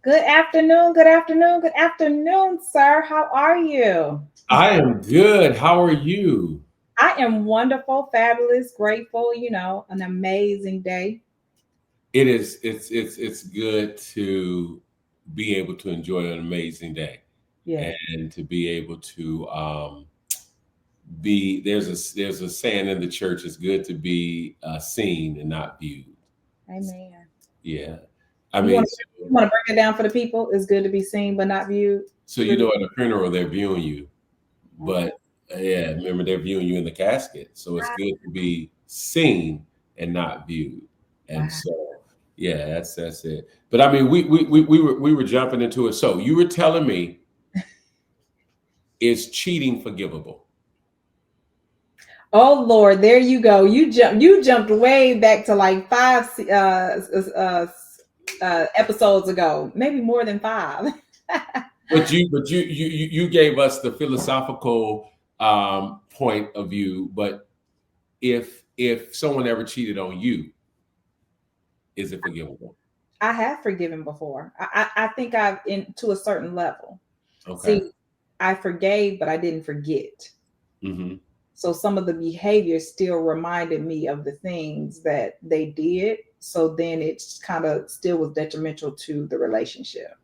Good afternoon, good afternoon, good afternoon, sir. How are you? I am good. How are you? I am wonderful, fabulous, grateful, an amazing day. It is. It's good to be able to enjoy an amazing day, Yes. and to be able to be. There's a saying in the church. It's good to be seen and not viewed. Amen. Yeah, I You mean, want to you want to break it down for the people? It's good to be seen but not viewed. so you know, at a funeral they're viewing you, Okay. but yeah, remember they're viewing you in the casket. So it's good to be seen and not viewed. And Wow. so, yeah, that's it. But I mean, we were jumping into it. So you were telling me, is cheating forgivable? Oh Lord, there you go. You jumped way back to like five episodes ago, maybe more than five. But you gave us the philosophical point of view. But if someone ever cheated on you, is it forgivable? I have forgiven before. I think I've in to a certain level. Okay. See, I forgave, but I didn't forget. Hmm. So some of the behavior still reminded me of the things that they did. So then it kind of still was detrimental to the relationship.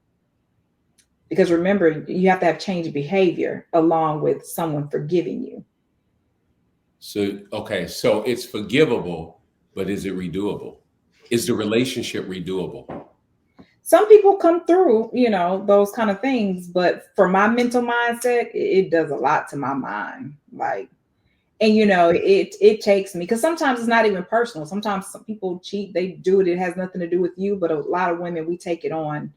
Because remember, you have to have changed behavior along with someone forgiving you. So okay, so it's forgivable, but is it redoable? Is the relationship redoable? Some people come through, those kind of things, but for my mental mindset, it does a lot to my mind. Like, and it takes me, because sometimes it's not even personal. Sometimes some people cheat, they do it, it has nothing to do with you, but a lot of women, we take it on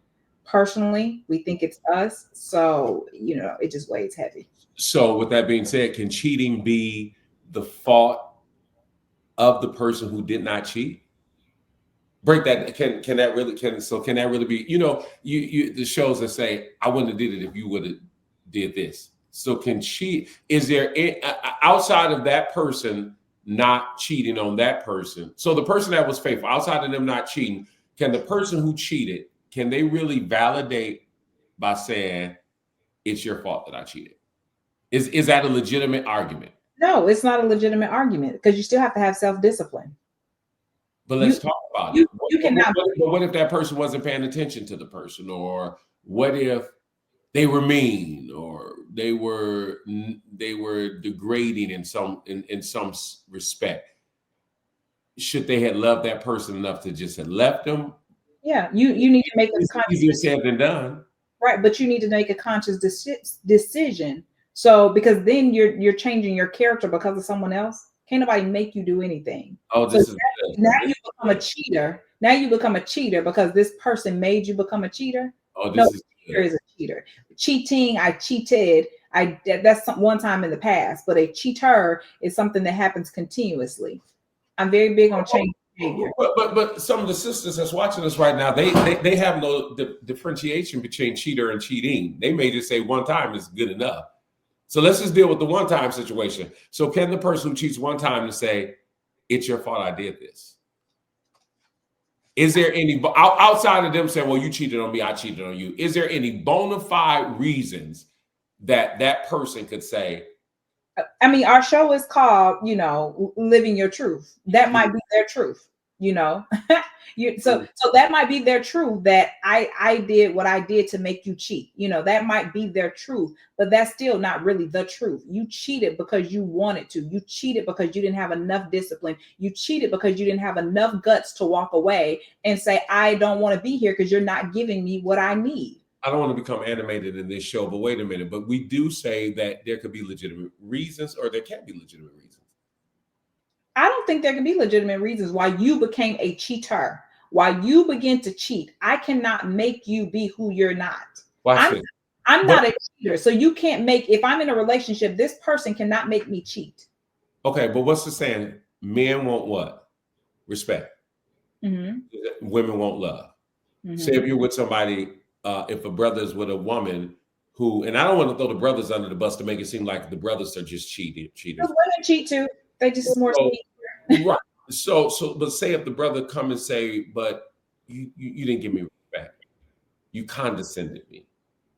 personally. We think it's us, so it just weighs heavy. So with that being said, can cheating be the fault of the person who did not cheat? Break that. Can that really can that really be? You the shows that say I wouldn't have did it if you would have did this. So can cheat? Is there outside of that person not cheating on that person? So the person that was faithful, outside of them not cheating, can the person who cheated, can they really validate by saying it's your fault that I cheated? Is that a legitimate argument? No, it's not a legitimate argument, because you still have to have self-discipline. But you let's talk about it. you you cannot. But what if that person wasn't paying attention to the person, or what if they were mean, or they were degrading in some respect? Should they have loved that person enough to just have left them? Yeah, you need to make a It's conscious easier said than done. right, but you need to make a conscious decision. So because then you're changing your character because of someone else. Can't nobody make you do anything. Oh, So this is good. now This you is become a good. cheater. Now you become a cheater because this person made you become a cheater. Oh, No, this is cheater good. is a cheater. Cheating, I cheated. That's one time in the past, but a cheater is something that happens continuously. I'm very big on change behavior. But some of the sisters that's watching us right now, they have no differentiation between cheater and cheating. They may just say one time is good enough. So let's just deal with the one time situation. So can the person who cheats one time to say, "It's your fault I did this"? Is there any outside of them saying, "Well, you cheated on me, I cheated on you"? Is there any bona fide reasons that that person could say, I mean, our show is called, living your truth. That might be their truth, you know. So that might be their truth, that I did what I did to make you cheat. That might be their truth, but that's still not really the truth. You cheated because you wanted to. You cheated because you didn't have enough discipline. You cheated because you didn't have enough guts to walk away and say, I don't want to be here because you're not giving me what I need. I don't want to become animated in this show, but wait a minute. But we do say that there could be legitimate reasons or there can't be legitimate reasons. I don't think there can be legitimate reasons why you became a cheater. Why you begin to cheat. I cannot make you be who you're not. Watch I'm this. I'm But not a cheater. So you can't make, if I'm in a relationship, this person cannot make me cheat. okay, but what's the saying? Men want what? Respect. Hmm. Women want love. Say Hmm. if you're with somebody, if a brother's with a woman who, and I don't want to throw the brothers under the bus to make it seem like the brothers are just cheaters. Because women cheat too. They just more So, sneaky. right. But say if the brother come and say, but you didn't give me respect. you condescended me.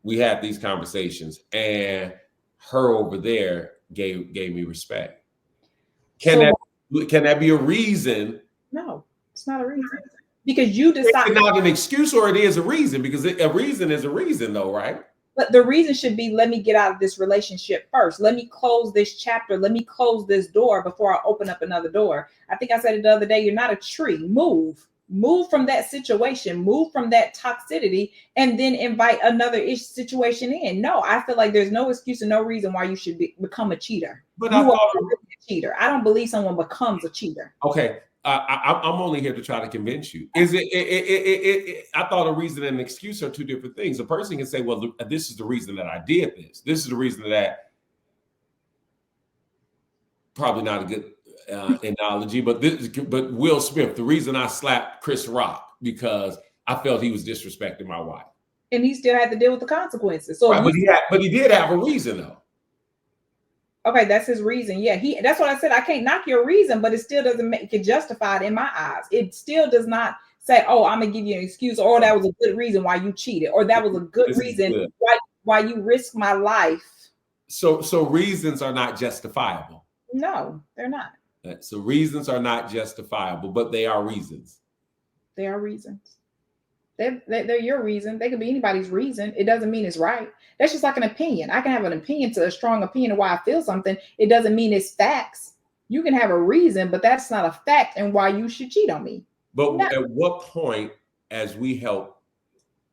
We had these conversations, and her over there gave me respect. Can that be a reason? No, it's not a reason. Because you decide. It's not an excuse, or it is a reason, because a reason is a reason, though, right? But the reason should be, let me get out of this relationship first. Let me close this chapter. Let me close this door before I open up another door. I think I said it the other day. You're not a tree. Move from that situation, move from that toxicity, and then invite another situation in. No, I feel like there's no excuse and no reason why you should become a cheater. But you are a cheater. I don't believe someone becomes a cheater. Okay. I'm only here to try to convince you. Is it? I thought a reason and an excuse are two different things. A person can say, "Well, this is the reason that I did this. This is the reason that." Probably not a good analogy, but Will Smith, the reason I slapped Chris Rock, because I felt he was disrespecting my wife, and he still had to deal with the consequences. So, right, but he did have a reason, though. Okay, that's his reason. Yeah, that's what I said. I can't knock your reason, but it still doesn't make it justified in my eyes. It still does not say, "Oh, I'm gonna give you an excuse," or "That was a good reason why you cheated," or "That was a good reason why you risked my life." So reasons are not justifiable. No, they're not. So reasons are not justifiable, but they are reasons. They are reasons. They're your reason. They could be anybody's reason. It doesn't mean it's right. That's just like an opinion. I can have an opinion, a strong opinion of why I feel something. It doesn't mean it's facts. You can have a reason, but that's not a fact and why you should cheat on me. But at what point, as we help,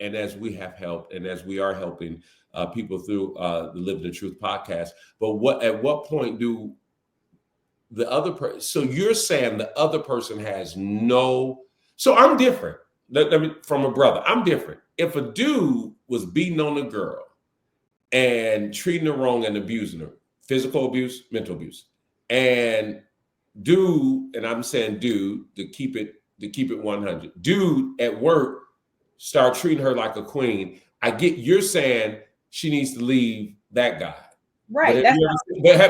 and as we have helped, and as we are helping people through the Living the Truth podcast, but at what point do the other person? So you're saying the other person has no. So I'm different. Let me, from a brother, I'm different. If a dude was beating on a girl and treating her wrong and abusing her, physical abuse, mental abuse, and I'm saying dude to keep it 100, dude at work start treating her like a queen. I get you're saying she needs to leave that guy, right?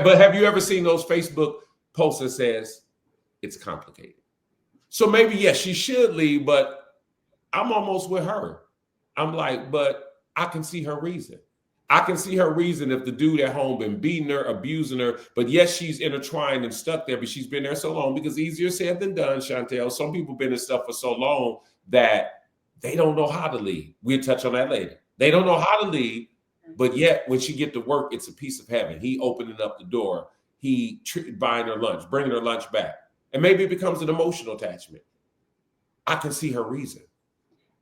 But have you ever seen those Facebook posts that says it's complicated? So maybe yes, she should leave, but I'm almost with her. I'm like, but I can see her reason. I can see her reason if the dude at home been beating her, abusing her, but yes, she's intertwined and stuck there, but she's been there so long, because easier said than done, Chantel. Some people been in stuff for so long that they don't know how to leave. We'll touch on that later. They don't know how to leave, but yet when she get to work, it's a piece of heaven. He opening up the door. He buying her lunch, bringing her lunch back. And maybe it becomes an emotional attachment. I can see her reason.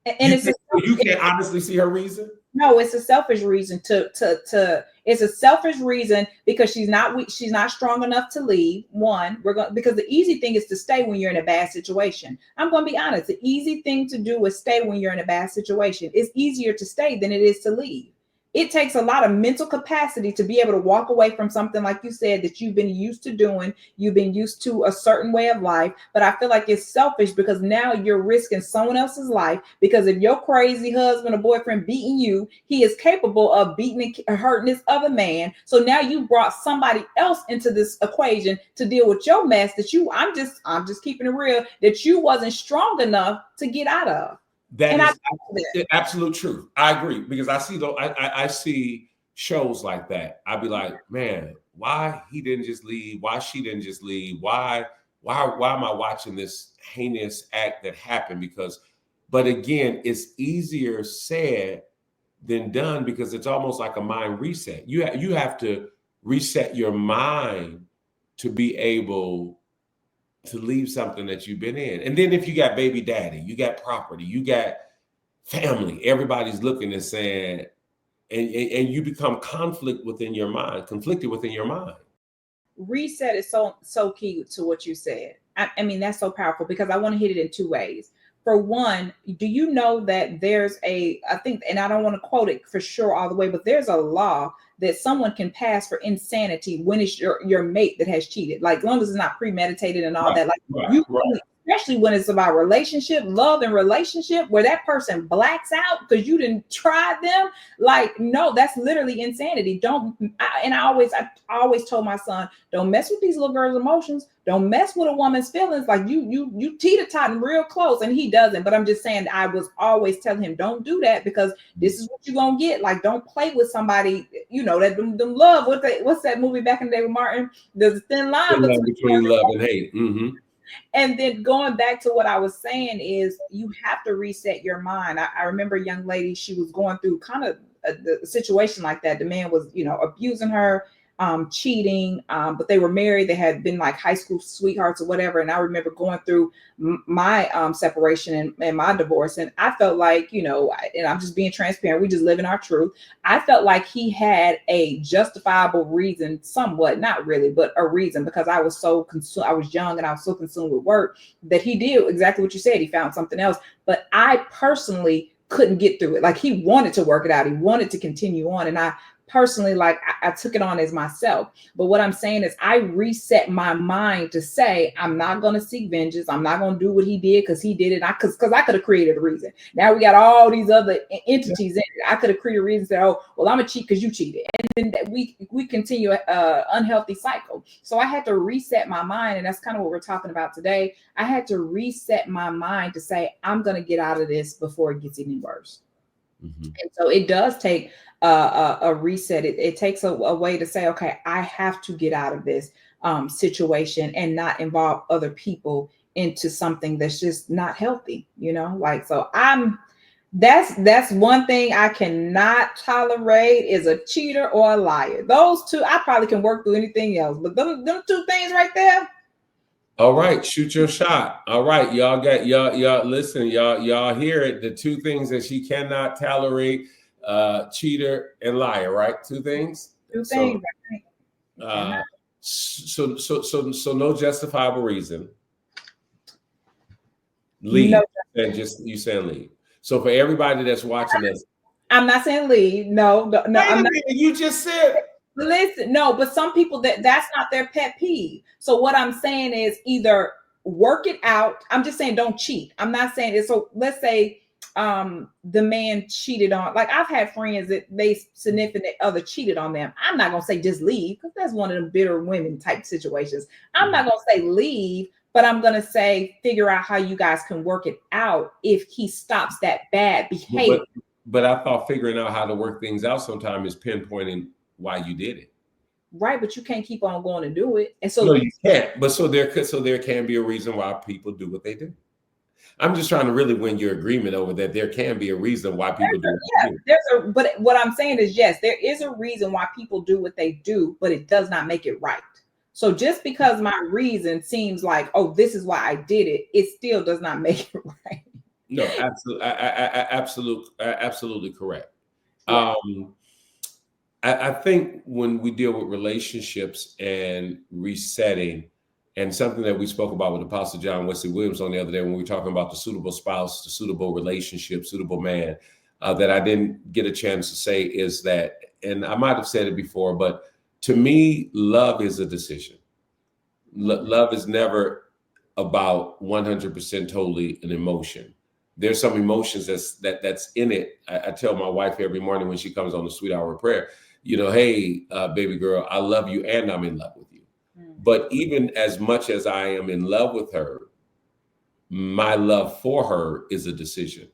And you can't honestly see her reason? No, it's a selfish reason it's a selfish reason because she's not strong enough to leave. Because the easy thing is to stay when you're in a bad situation. I'm going to be honest. The easy thing to do is stay when you're in a bad situation. It's easier to stay than it is to leave. It takes a lot of mental capacity to be able to walk away from something, like you said, that you've been used to doing. You've been used to a certain way of life. But I feel like it's selfish because now you're risking someone else's life. Because if your crazy husband or boyfriend beating you, he is capable of beating and hurting this other man. So now you brought somebody else into this equation to deal with your mess I'm just keeping it real, that you wasn't strong enough to get out of. That is absolute truth. I agree, because I see I see shows like that. I'd be like, man, why he didn't just leave? Why she didn't just leave? Why am I watching this heinous act that happened? But again, it's easier said than done, because it's almost like a mind reset. You have to reset your mind to be able to leave something that you've been in. And then if you got baby daddy, you got property, you got family, everybody's looking and saying, and you become conflicted within your mind. Reset is so key to what you said. I mean, that's so powerful, because I want to hit it in two ways. For one, do you know that there's I think, and I don't want to quote it for sure all the way, but there's a law that someone can pass for insanity when it's your mate that has cheated. Like, as long as it's not premeditated and all that. Like, you especially when it's about relationship, love and relationship, where that person blacks out because you didn't try them. Like, no, that's literally insanity. I always told my son, don't mess with these little girls' emotions. Don't mess with a woman's feelings. Like you teeter-totting real close, and he doesn't. But I'm just saying, I was always telling him, don't do that, because this is what you're gonna get. Like, don't play with somebody, that them love. What's that movie back in the day with Martin? There's a thin line between love and hate. And then going back to what I was saying is, you have to reset your mind. I remember a young lady, she was going through kind of a situation like that. The man was, abusing her, cheating, but they were married. They had been like high school sweethearts or whatever. And I remember going through my separation and my divorce. And I felt like, and I'm just being transparent, we just live in our truth. I felt like he had a justifiable reason, somewhat, not really, but a reason, because I was so consumed. I was young and I was so consumed with work that he did exactly what you said. He found something else. But I personally couldn't get through it. Like, he wanted to work it out. He wanted to continue on. And I personally, like, I took it on as myself. But what I'm saying is, I reset my mind to say, I'm not going to seek vengeance. I'm not going to do what he did because he did it. Because I could have created a reason. Now we got all these other entities in it. I could have created a reason, say, oh, well, I'm a cheat because you cheated. And then we continue an unhealthy cycle. So I had to reset my mind. And that's kind of what we're talking about today. I had to reset my mind to say, I'm going to get out of this before it gets any worse. And so it does take a reset. It takes a way to say, okay, I have to get out of this situation and not involve other people into something that's just not healthy, like, so that's one thing I cannot tolerate, is a cheater or a liar. Those two, I probably can work through anything else, but them two things right there. All right, shoot your shot. All right, y'all listen, y'all hear it. The two things that she cannot tolerate, cheater and liar, right? Two things. Right? So no justifiable reason. Leave. And just you saying leave. So for everybody that's watching this, I'm not saying leave. No, wait a minute, you just said. Listen, no, but some people that's not their pet peeve. So what I'm saying is, either work it out. I'm just saying, don't cheat. I'm not saying it. So let's say the man cheated on, like, I've had friends that they significant other cheated on them. I'm not gonna say just leave, because that's one of them bitter women type situations. I'm not gonna say leave, but I'm gonna say figure out how you guys can work it out if he stops that bad behavior. But I thought figuring out how to work things out sometimes is pinpointing why you did it. Right, but you can't keep on going to do it. And so no, you can't. But so there can be a reason why people do what they do. I'm just trying to really win your agreement over that. There can be a reason why people do what they do. But what I'm saying is, yes, there is a reason why people do what they do, but it does not make it right. So just because my reason seems like, oh, this is why I did it, it still does not make it right. No, absolutely correct. Yeah. I think when we deal with relationships and resetting, and something that we spoke about with Apostle John Wesley Williams on the other day when we were talking about the suitable spouse, the suitable relationship, suitable man, that I didn't get a chance to say is that, and I might have said it before, but to me, love is a decision. Love is never about 100% totally an emotion. There's some emotions that's in it. I tell my wife every morning when she comes on the sweet hour of prayer, hey, baby girl, I love you and I'm in love with you. But even as much as I am in love with her, my love for her is a decision,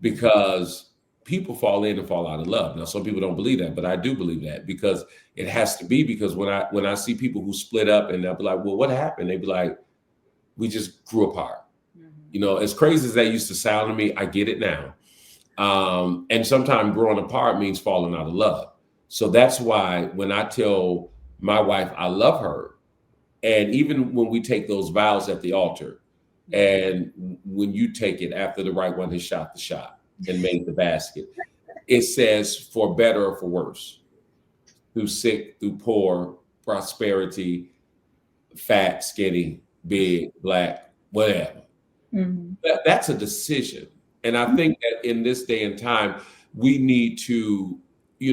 because people fall in and fall out of love. Now, some people don't believe that, but I do believe that, because it has to be, because when I see people who split up and they'll be like, well, what happened? They'd be like, we just grew apart. As crazy as that used to sound to me, I get it now. And sometimes growing apart means falling out of love. So that's why when I tell my wife I love her, and even when we take those vows at the altar, and when you take it after the right one has shot the shot and made the basket, it says for better or for worse, through sick, through poor, prosperity, fat, skinny, big, black, whatever. That's a decision. And I think that in this day and time, we need to,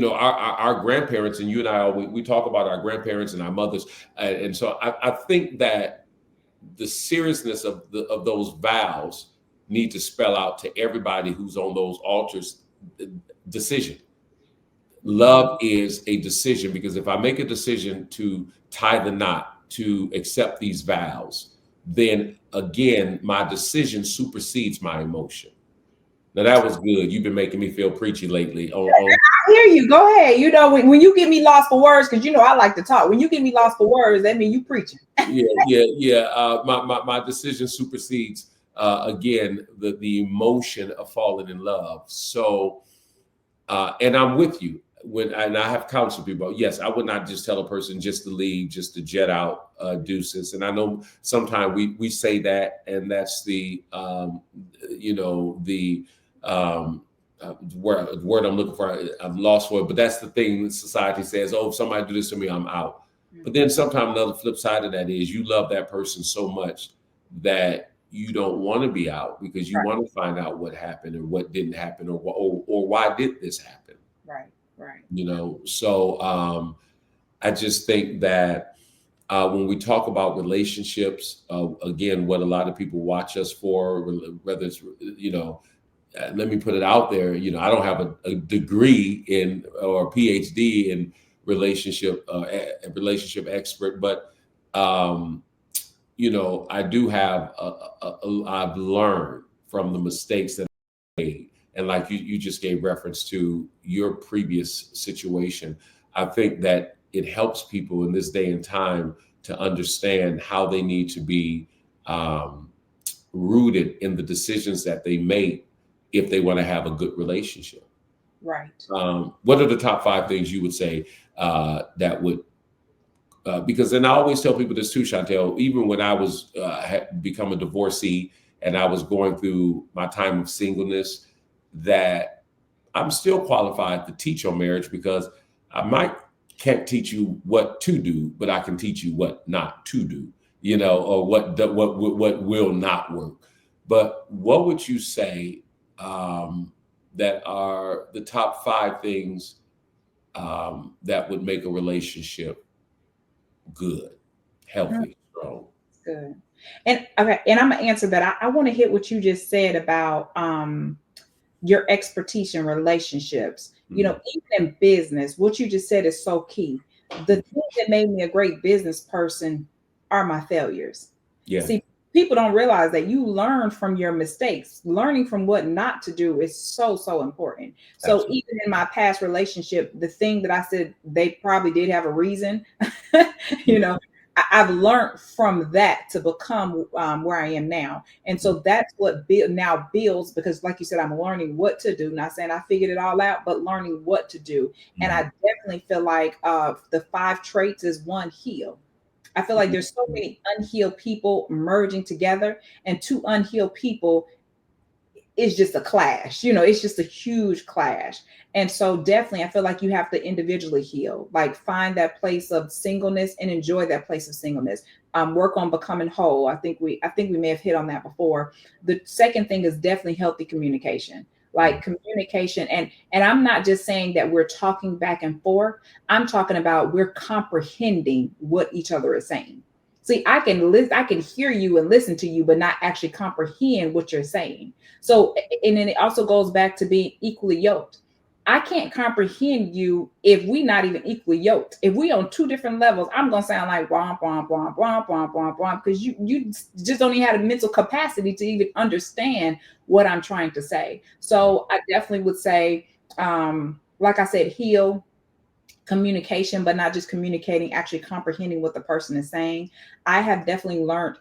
our grandparents, and you and I, we talk about our grandparents and our mothers. And so I think that the seriousness of those vows need to spell out to everybody who's on those altars. Decision. Love is a decision, because if I make a decision to tie the knot, to accept these vows, then again, my decision supersedes my emotion. Now that was good. You've been making me feel preachy lately. I hear you. Go ahead. You know, when you get me lost for words, because you know I like to talk. When you get me lost for words, that means you preaching. Yeah. My decision supersedes again the emotion of falling in love. So, and I'm with you. And I have counseled people. Yes, I would not just tell a person just to leave, just to jet out, deuces. And I know sometimes we say that, and that's the the word I'm looking for. I'm lost for it, but that's the thing that society says. Oh, if somebody do this to me, I'm out. But then sometimes another flip side of that is you love that person so much that you don't want to be out, because you want to find out what happened and what didn't happen, or why did this happen. Right. So I just think that when we talk about relationships, again, what a lot of people watch us for, whether it's, let me put it out there, I don't have a degree in or a PhD in relationship, a relationship expert, but I do have, I've learned from the mistakes that I made. And like you just gave reference to your previous situation, I think that it helps people in this day and time to understand how they need to be rooted in the decisions that they make if they want to have a good relationship. Right. What are the top 5 things you would say that would, because then I always tell people this too, Chantel, even when I was had become a divorcee and I was going through my time of singleness, that I'm still qualified to teach on marriage, because I can't teach you what to do, but I can teach you what not to do, or what will not work. But what would you say that are the top 5 things that would make a relationship good, healthy, strong? Good. And okay, and I'm gonna answer that. I want to hit what you just said about your expertise in relationships. Even in business, what you just said is so key. The thing that made me a great business person are my failures. Yeah. See, people don't realize that you learn from your mistakes. Learning from what not to do is so important. So Absolutely. even in my past relationship, the thing that I said, they probably did have a reason. I've learned from that to become where I am now. And so that's what now builds, because like you said, I'm learning what to do. Not saying I figured it all out, but learning what to do. And I definitely feel like the 5 traits is 1, heal. I feel like there's so many unhealed people merging together, and 2 unhealed people is just a clash. It's just a huge clash. And so definitely I feel like you have to individually heal, like find that place of singleness and enjoy that place of singleness. Work on becoming whole. I think we may have hit on that before. The second thing is definitely healthy communication. Like communication, and I'm not just saying that we're talking back and forth. I'm talking about we're comprehending what each other is saying. See, I can hear you and listen to you, but not actually comprehend what you're saying. So, and then it also goes back to being equally yoked. I can't comprehend you if we not even equally yoked. If we on 2 different levels, I'm gonna sound like womp womp womp womp womp womp womp, because you just don't even have the mental capacity to even understand what I'm trying to say. So I definitely would say, like I said, heal, communication, but not just communicating, actually comprehending what the person is saying. I have definitely learned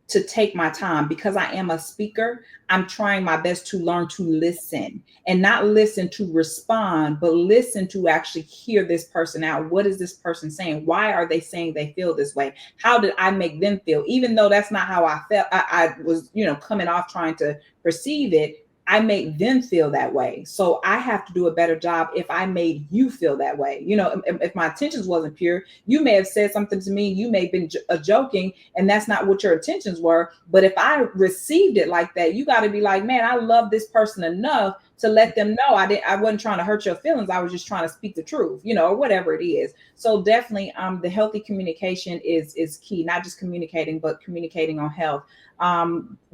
to take my time, because I am a speaker. I'm trying my best to learn to listen, and not listen to respond, but listen to actually hear this person out. What is this person saying? Why are they saying they feel this way? How did I make them feel? Even though that's not how I felt, I was, coming off trying to perceive it. I made them feel that way. So I have to do a better job if I made you feel that way. If my intentions wasn't pure, you may have said something to me, you may have been joking, and that's not what your intentions were. But if I received it like that, you got to be like, man, I love this person enough to let them know I wasn't trying to hurt your feelings. I was just trying to speak the truth, or whatever it is. So definitely the healthy communication is key, not just communicating, but communicating on health.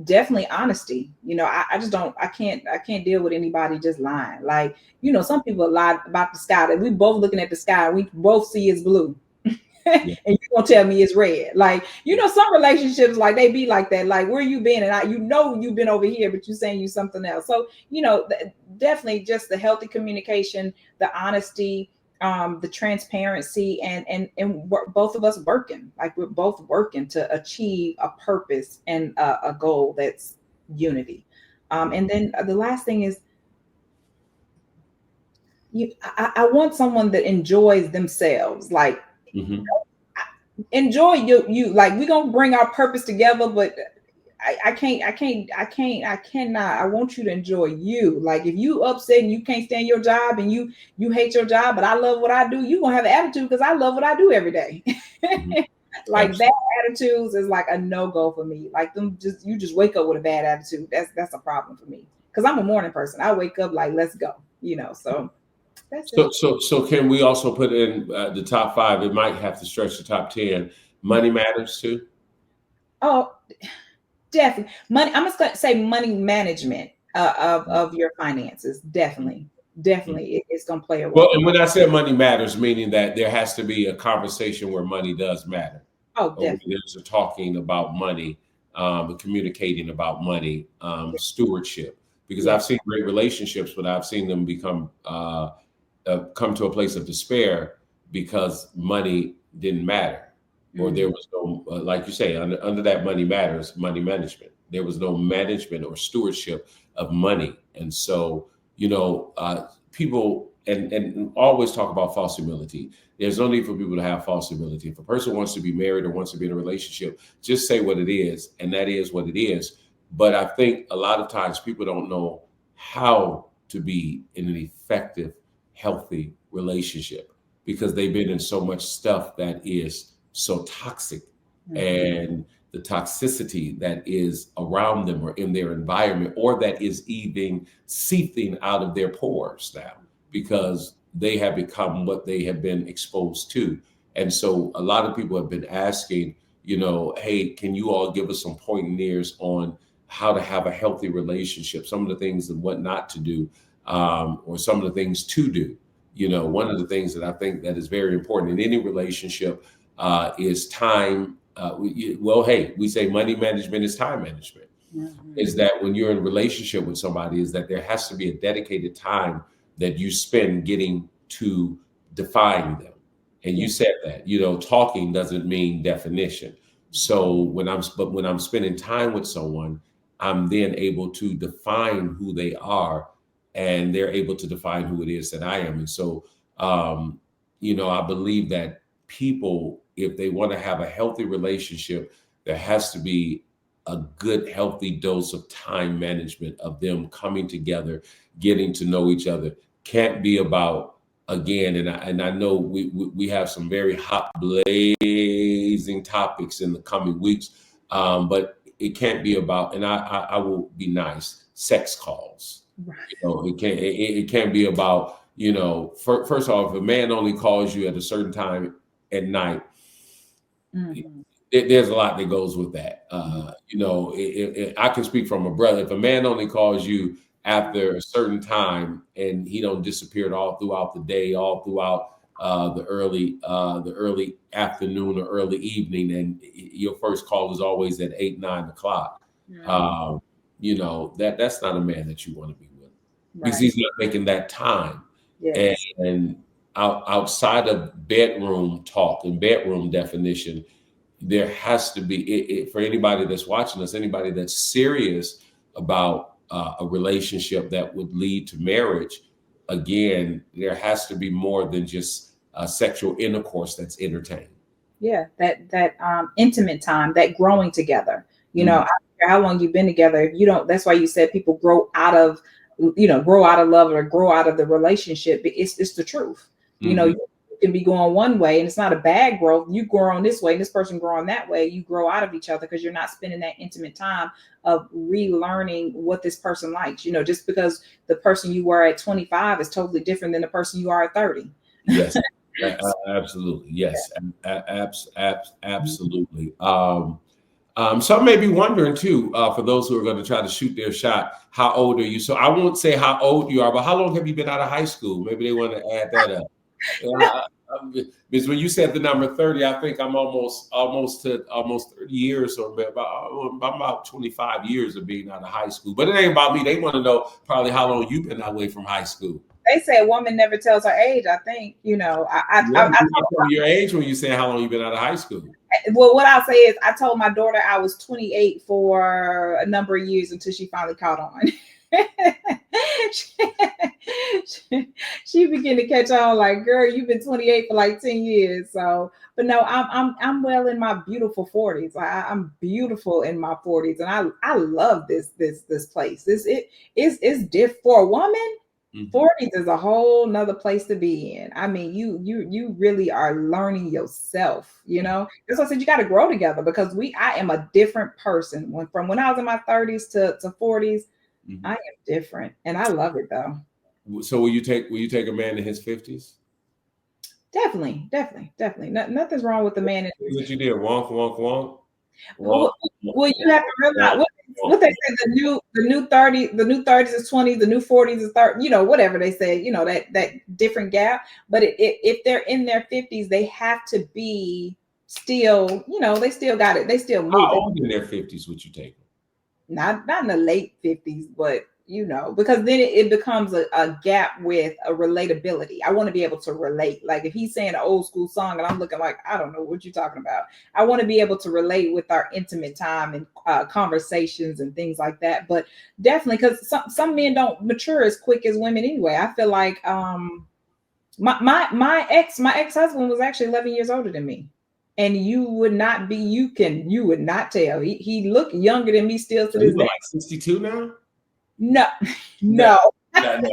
Definitely honesty. I can't deal with anybody just lying. Like, some people lie about the sky, that we both looking at the sky, we both see it's blue. Yeah. And you gonna tell me it's red. Like, some relationships, like, they be like that. Like, where you been? And you've been over here, but you saying you something else. So, definitely just the healthy communication, the honesty, the transparency, and both of us working. Like, we're both working to achieve a purpose and a goal that's unity. And then the last thing is, I want someone that enjoys themselves. Like, Mm-hmm. enjoy you. Like, we're gonna bring our purpose together, but I cannot. I want you to enjoy you. Like, if you upset and you can't stand your job and you hate your job, but I love what I do, you gonna have an attitude because I love what I do every day. Mm-hmm. Like, Absolutely. bad attitudes is like a no-go for me. Like, you just wake up with a bad attitude. That's a problem for me. Because I'm a morning person. I wake up like, let's go. So that's it. So can we also put in the top 5? It might have to stretch the top 10. Money matters too. Oh, definitely. Money. I'm just going to say money management of your finances. Definitely. It's going to play a Well, role. and when I said money matters, meaning that there has to be a conversation where money does matter, Oh, or where definitely. there's a talking about money, communicating about money, stewardship. Because Yeah. I've seen great relationships, but I've seen them come to a place of despair because money didn't matter, or there Mm. was no, like you say, under that money matters, money management. There was no management or stewardship of money, and so people and always talk about false humility. There's no need for people to have false humility. If a person wants to be married or wants to be in a relationship, just say what it is, and that is what it is. But I think a lot of times people don't know how to be in an effective, healthy relationship because they've been in so much stuff that is so toxic, Mhm. and the toxicity that is around them or in their environment, or that is even seeping out of their pores now because they have become what they have been exposed to. And so a lot of people have been asking, hey, can you all give us some pointers on how to have a healthy relationship, some of the things and what not to do, or some of the things to do. One of the things that I think that is very important in any relationship is time. Hey, we say money management is time management. Mhm. Is that when you're in a relationship with somebody, is that there has to be a dedicated time that you spend getting to define them. And Yeah. you said that, talking doesn't mean definition. So when I'm spending time with someone, I'm then able to define who they are, and they're able to define who it is that I am. And so, I believe that people, if they want to have a healthy relationship, there has to be a good, healthy dose of time management of them coming together, getting to know each other. Can't be about, again, and I know we have some very hot blazing topics in the coming weeks, but it can't be about, and I will be nice, sex calls. Right. It can't be about, first off, if a man only calls you at a certain time at night, Mhm. there's a lot that goes with that. Mhm. I can speak from a brother. If a man only calls you after a certain time and he don't disappear all throughout the day, all throughout the early afternoon or early evening, and your first call is always at 8, 9 o'clock, Mhm. uh, that's not a man that you want to be with because Right. he's not making that time. And, Yes. and outside of bedroom talk and bedroom definition, there has to be for anybody that's watching us, anybody that's serious about a relationship that would lead to marriage. Again, there has to be more than just sexual intercourse that's entertained. Yeah, that intimate time, that growing together. I Mm. don't care how long you've been together. If you don't, that's why you said people grow out of love or grow out of the relationship. But it's the truth. You know, Mhm. can be going one way and it's not a bad growth. You grow on this way and this person growing that way. You grow out of each other because you're not spending that intimate time of relearning what this person likes. Just because the person you were at 25 is totally different than the person you are at 30. Yes, absolutely. Yes, absolutely. Some may be wondering too, for those who are going to try to shoot their shot, how old are you? So I won't say how old you are, but how long have you been out of high school? Maybe they want to add that up. Because when you said the number 30, I think I'm almost 30 years, or about 25 years of being out of high school. But it ain't about me. They want to know probably how long you've been away from high school. They say a woman never tells her age. I think, you tell your age when you say how long you've been out of high school. Well, what I'll say is I told my daughter I was 28 for a number of years until she finally caught on. she began to catch on, like, girl, you've been 28 for like 10 years. So, but no, I'm well in my beautiful 40s. I'm beautiful in my 40s, and I love this place. It's different for a woman. 40s is a whole nother place to be in. I mean, you really are learning yourself, That's why I said you got to grow together, because I am a different person. From when I was in my 30s to 40s, I am different, and I love it though. So will you take a man in his 50s? Definitely. Nothing's wrong with the man in his 50s. What you did? Wonk. Well, you have to realize what they say. The new 30s is 20s. The new 40s is 30. Whatever they say. That different gap. But if they're in their 50s, they have to be still. They still got it. They still moving. How old in their 50s would you take them? Not in the late 50s, but because then it becomes a gap with a relatability. I want to be able to relate. Like if he's saying an old school song and I'm looking like, I don't know what you're talking about. I want to be able to relate with our intimate time and conversations and things like that. But definitely, because some men don't mature as quick as women anyway. I feel like my ex-husband was actually 11 years older than me. And you would not tell. He looked younger than me still to this day. Like 62 now? No. No. He still hasn't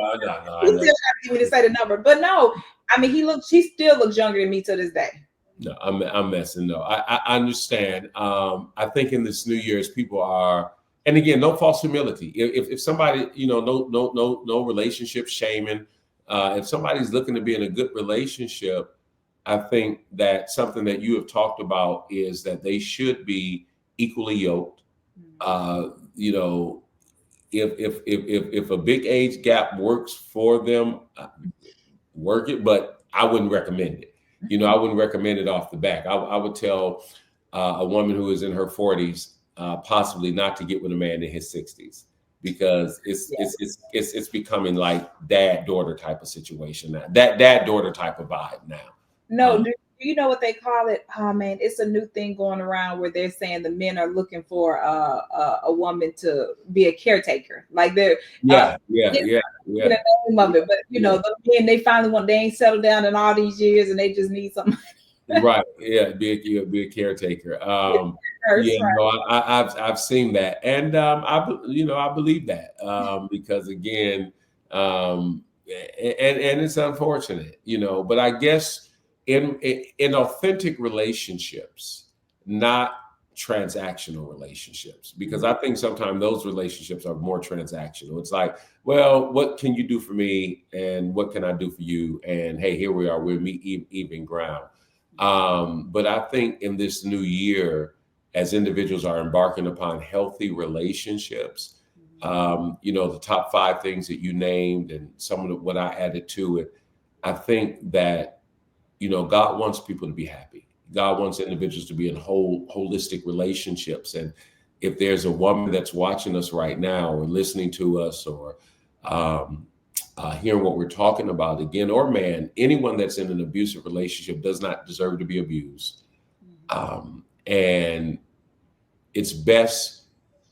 even say the number. But no, I mean, he still looks younger than me to this day. No, I'm messing. No, I understand. I think in this New Year's, people are, and again, no false humility. If somebody, no relationship shaming. If somebody's looking to be in a good relationship, I think that something that you have talked about is that they should be equally yoked. If a big age gap works for them, work it, but I wouldn't recommend it. I wouldn't recommend it off the back. I would tell a woman who is in her 40s possibly not to get with a man in his 60s, because it's becoming like dad-daughter type of situation now. That dad-daughter type of vibe now. No, do you know what they call it? Oh man, it's a new thing going around where they're saying the men are looking for a woman to be a caretaker. Like they're yeah. The name of it, but the men, they finally they ain't settled down in all these years and they just need something. Right. Yeah. Be a caretaker. I've seen that, and I believe that because again, and it's unfortunate, but I guess in authentic relationships, not transactional relationships, because I think sometimes those relationships are more transactional. It's like, well, what can you do for me, and what can I do for you, and hey, here we are, we're even ground. But I think in this new year, as individuals are embarking upon healthy relationships, the top 5 things that you named and some of what I added to it, I think that, God wants people to be happy. God wants individuals to be in holistic relationships. And if there's a woman that's watching us right now or listening to us or hearing what we're talking about again, or man, anyone that's in an abusive relationship does not deserve to be abused. And it's best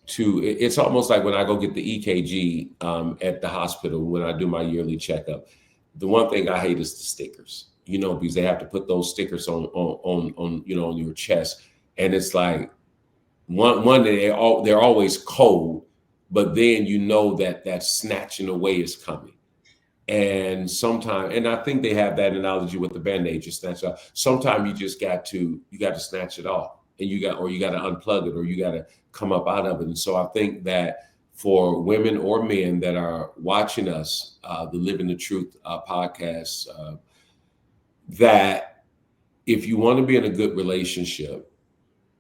it's almost like when I go get the EKG at the hospital, when I do my yearly checkup, the one thing I hate is the stickers, because they have to put those stickers on your chest. And it's like one day they're always cold, but then that snatching away is coming. And sometimes, and I think they have that analogy with the band-aid, just snatch off. Sometimes you just you got to snatch it off, and you got to unplug it, or you got to come up out of it. And so I think that for women or men that are watching us, the Living the Truth podcast, that if you want to be in a good relationship,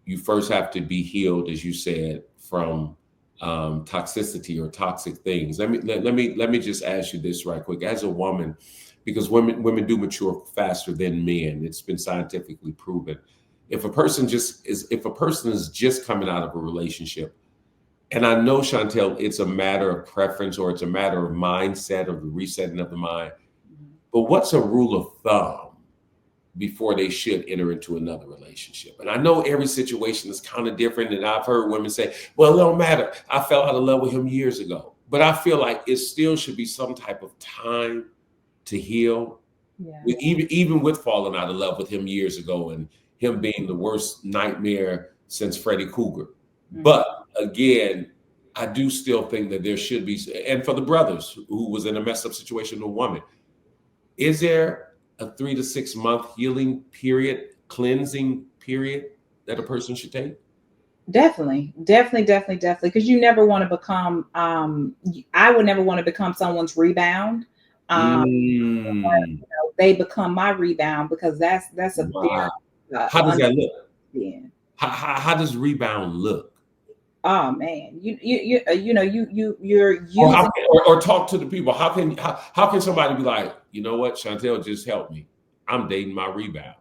you first have to be healed, as you said, from toxicity or toxic things. Let me just ask you this right quick. As a woman, because women do mature faster than men, it's been scientifically proven. If a person is just coming out of a relationship, and I know, Chantel, it's a matter of preference, or it's a matter of mindset, or the resetting of the mind. But what's a rule of thumb before they should enter into another relationship? And I know every situation is kind of different. And I've heard women say, well, it don't matter, I fell out of love with him years ago. But I feel like it still should be some type of time to heal. Yeah. Even with falling out of love with him years ago, and him being the worst nightmare since Freddy Krueger. Mm-hmm. But again, I do still think that there should be, and for the brothers who was in a messed up situation with a woman, is there a 3 to 6 month healing period, cleansing period that a person should take? Definitely. Because you never want to become, I would never want to become someone's rebound. Or, they become my rebound, because that's a wow. Very, how does that look? Yeah. How does rebound look? Oh man, you're using or talk to the people. How can somebody be like, you know what, Chantel just helped me, I'm dating my rebound.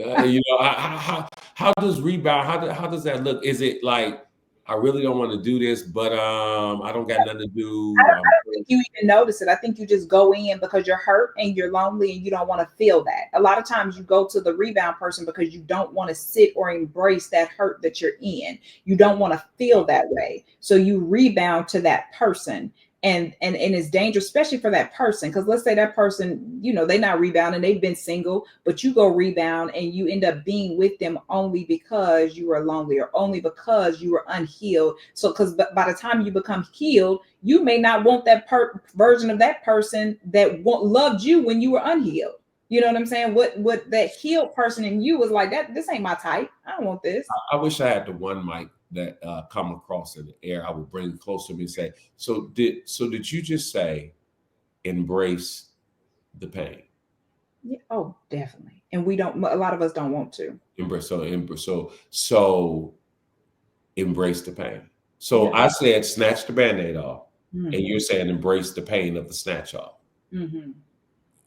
How does rebound? How does that look? Is it like, I really don't want to do this, but I don't got nothing to do? I don't think you even notice it. I think you just go in because you're hurt and you're lonely and you don't want to feel that. A lot of times you go to the rebound person because you don't want to sit or embrace that hurt that you're in. You don't want to feel that way. So you rebound to that person. And it's dangerous, especially for that person, because let's say that person, they're not rebounding, they've been single, but you go rebound and you end up being with them only because you were lonely, or only because you were unhealed. So because by the time you become healed, you may not want that version of that person that loved you when you were unhealed. You know what I'm saying? What that healed person in you was like, that this ain't my type. I don't want this. I wish I had the one mic that come across in the air. I would bring close to me and say, so did you just say embrace the pain? Yeah, oh, definitely. And a lot of us don't want to embrace. So embrace the pain. So yeah. I said snatch the Band-Aid off, mm-hmm. and you're saying embrace the pain of the snatch off. Mm-hmm.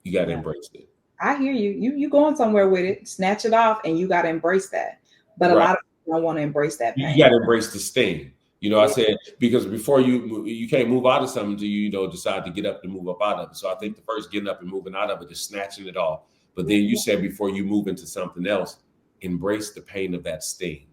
You got to embrace it. I hear you. You going somewhere with it. Snatch it off, and you got to embrace that. But right. A lot of people don't want to embrace that pain. You got to embrace the sting. I said, because before you can't move out of something until you decide to get up and move up out of it. So I think the first getting up and moving out of it is snatching it off. But then you said, before you move into something else, embrace the pain of that sting.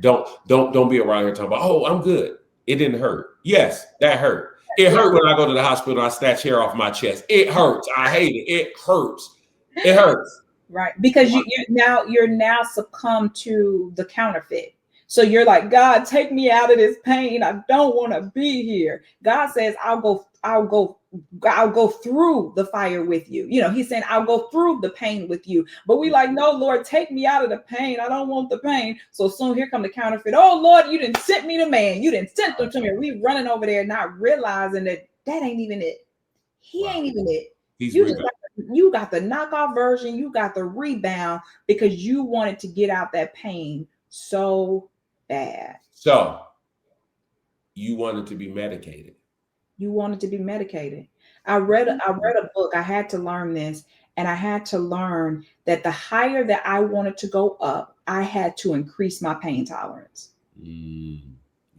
Yeah. Don't be around here talking about, oh, I'm good, it didn't hurt. Yes, that hurt. It hurt when I go to the hospital and I snatch hair off my chest. It hurts. I hate it. It hurts. It hurts. Right. Because you're now succumbed to the counterfeit. So you're like, God, take me out of this pain. I don't want to be here. God says, I'll go through the fire with you. He's saying, I'll go through the pain with you. But we like, no, Lord, take me out of the pain. I don't want the pain. So soon here come the counterfeit. Oh, Lord, you didn't send me the man. You didn't send them to me. We running over there, not realizing that ain't even it. He ain't even it. You got the knockoff version. You got the rebound because you wanted to get out that pain so bad. So you wanted to be medicated. I read a book. I had to learn this, and I had to learn that the higher that I wanted to go up, I had to increase my pain tolerance.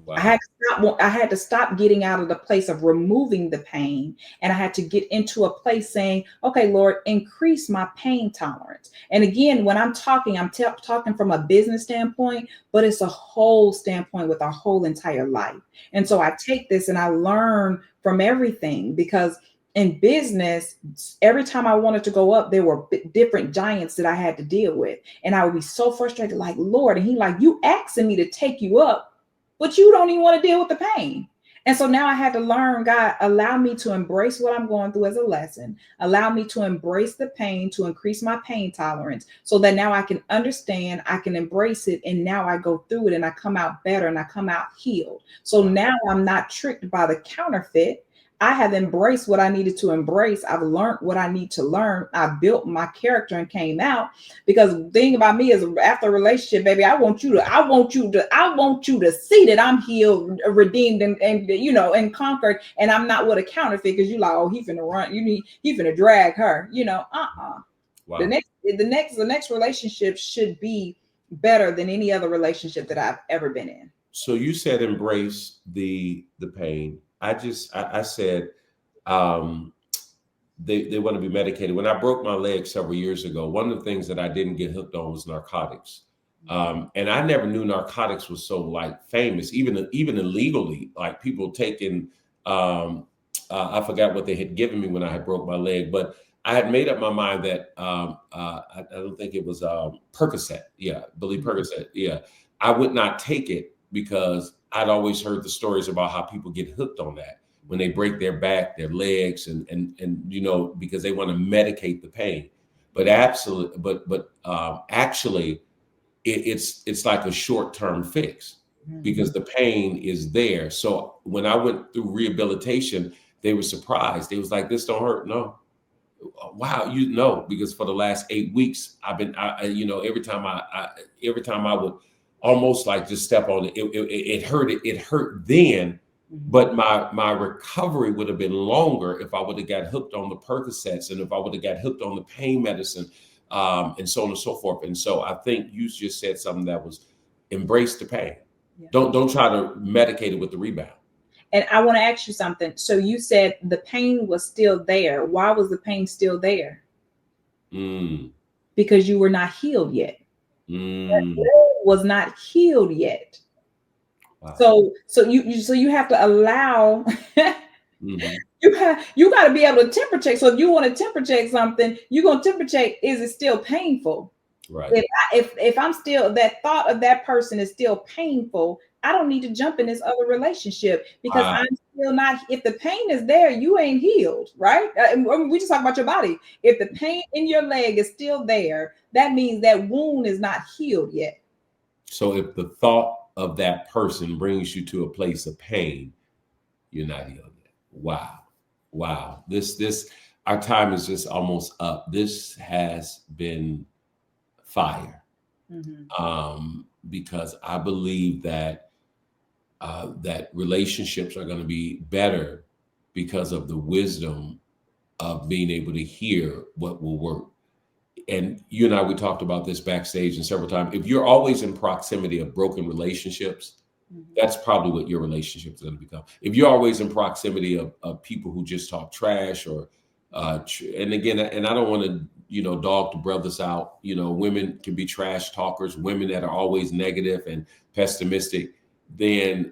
Wow. I had to stop getting out of the place of removing the pain, and I had to get into a place saying, okay, Lord, increase my pain tolerance. And again, when I'm talking, I'm talking from a business standpoint, but it's a whole standpoint with our whole entire life. And so I take this and I learn from everything, because in business, every time I wanted to go up, there were different giants that I had to deal with. And I would be so frustrated, like, Lord, and he like, you asking me to take you up, but you don't even want to deal with the pain. And so now I had to learn, God, allow me to embrace what I'm going through as a lesson. Allow me to embrace the pain, to increase my pain tolerance so that now I can understand, I can embrace it. And now I go through it and I come out better and I come out healed. So now I'm not tricked by the counterfeit. I have embraced what I needed to embrace. I've learned what I need to learn. I built my character and came out. Because the thing about me is, after a relationship, baby, I want you to see that I'm healed, redeemed, and you know, and conquered, and I'm not with a counterfeit. Because you like, oh, he finna run, he finna drag her, you know. Wow. The next relationship should be better than any other relationship that I've ever been in. So you said embrace the pain. I said um, they want to be medicated. When I broke my leg several years ago, one of the things that I didn't get hooked on was narcotics. And I never knew narcotics was so like famous, even illegally, like people taking, I forgot what they had given me when I had broke my leg, but I had made up my mind that I don't think it was Percocet. Yeah, Billy Percocet. Yeah, I would not take it because I'd always heard the stories about how people get hooked on that when they break their back, their legs, and you know, because they want to medicate the pain. But absolutely, actually, it's like a short-term fix because the pain is there. So when I went through rehabilitation, they were surprised. They was like, "This don't hurt." No, wow, you know, because for the last 8 weeks, I've been, you know, every time I would almost like just step on it, it hurt. It hurt then, but my recovery would have been longer if I would have got hooked on the Percocets and if I would have got hooked on the pain medicine, and so on and so forth. And so I think you just said something that was embrace the pain. Yeah. Don't try to medicate it with the rebound. And I want to ask you something. So you said the pain was still there. Why was the pain still there? Because you were not healed yet. That was not healed yet. Wow. So you have to allow. You got to be able to temper check. So if you want to temper check something, you're gonna temper check. Is it still painful? Right. If I'm still, that thought of that person is still painful, I don't need to jump in this other relationship because I'm still not. If the pain is there, you ain't healed, right? We just talk about your body. If the pain in your leg is still there, that means that wound is not healed yet. So if the thought of that person brings you to a place of pain, you're not healed yet. Wow. This our time is just almost up. This has been fire. Because I believe that that relationships are going to be better because of the wisdom of being able to hear what will work. And you and I, we talked about this backstage and several times. If you're always in proximity of broken relationships, that's probably what your relationship is going to become. If you're always in proximity of people who just talk trash or, and again, and I don't want to, you know, dog the brothers out. You know, women can be trash talkers, women that are always negative and pessimistic. Then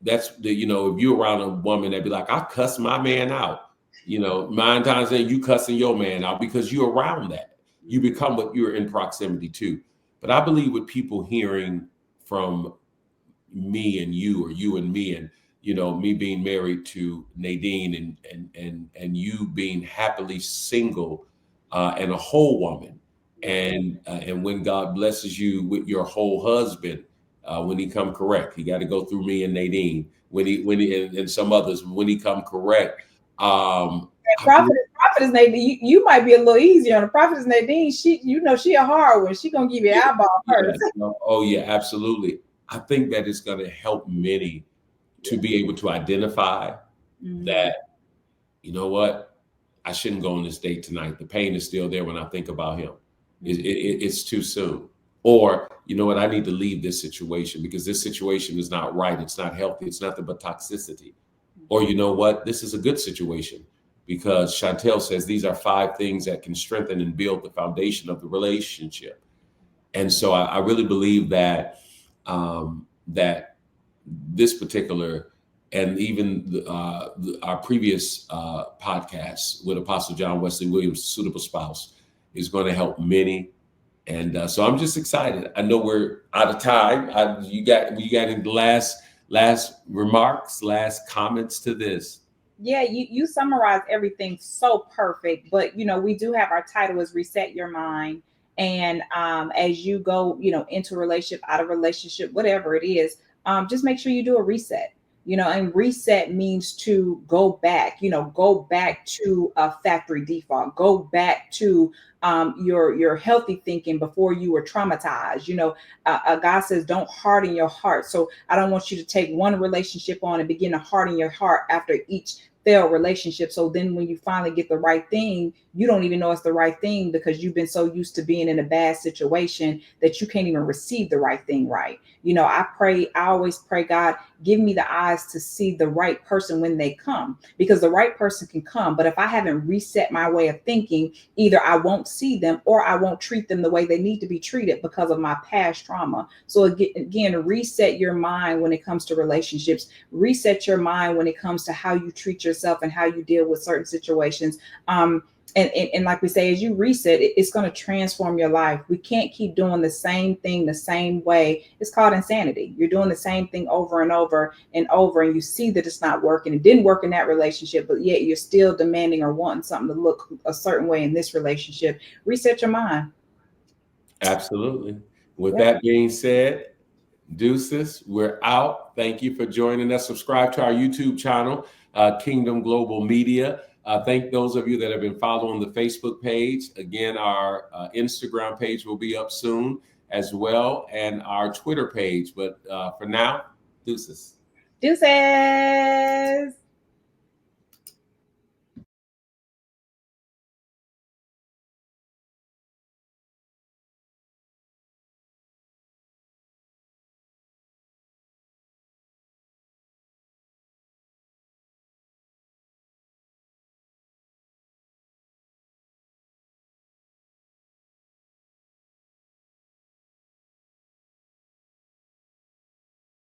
that's the, you know, if you're around a woman that be like, I cuss my man out, you know, 9 times then you cussing your man out because you're around that. You become what you're in proximity to. But I believe with people hearing from me and you, or you and me, and you know, me being married to Nadine and you being happily single and a whole woman, and when God blesses you with your whole husband, when he come correct, he got to go through me and Nadine. When he and some others, when he come correct. Prophetess Nadine, you might be a little easier on the Prophetess Nadine. She, you know, she a hard one. She gonna give you an eyeball first. Yeah. Oh yeah, absolutely. I think that it's going to help many to be able to identify that, you know what, I shouldn't go on this date tonight. The pain is still there when I think about him. It's too soon. Or, you know what, I need to leave this situation because this situation is not right. It's not healthy. It's nothing but toxicity. Or, you know what, this is a good situation because Chantel says these are 5 things that can strengthen and build the foundation of the relationship. And so I really believe that that this particular, and even our previous podcast with Apostle John Wesley Williams, Suitable Spouse, is going to help many. And so I'm just excited. I know we're out of time. We got in the last last remarks, last comments to this? Yeah, you summarize everything so perfect, but we do have our title is reset your mind. And as you go, into relationship, out of relationship, whatever it is, just make sure you do a reset. And reset means to go back, go back to a factory default, go back to your healthy thinking before you were traumatized. God says don't harden your heart. So I don't want you to take one relationship on and begin to harden your heart after each failed relationship. So then when you finally get the right thing, you don't even know it's the right thing because you've been so used to being in a bad situation that you can't even receive the right thing right. I always pray, God, give me the eyes to see the right person when they come, because the right person can come. But if I haven't reset my way of thinking, either I won't see them or I won't treat them the way they need to be treated because of my past trauma. So again, reset your mind when it comes to relationships. Reset your mind when it comes to how you treat yourself and how you deal with certain situations. And like we say, as you reset, it's going to transform your life. We can't keep doing the same thing the same way. It's called insanity. You're doing the same thing over and over and over, and you see that it's not working. It didn't work in that relationship, but yet you're still demanding or wanting something to look a certain way in this relationship. Reset your mind. Absolutely. With Yep. that being said, deuces, we're out. Thank you for joining us. Subscribe to our YouTube channel, Kingdom Global Media. Thank those of you that have been following the Facebook page. Again, our Instagram page will be up soon as well, and our Twitter page. But for now, deuces. Deuces.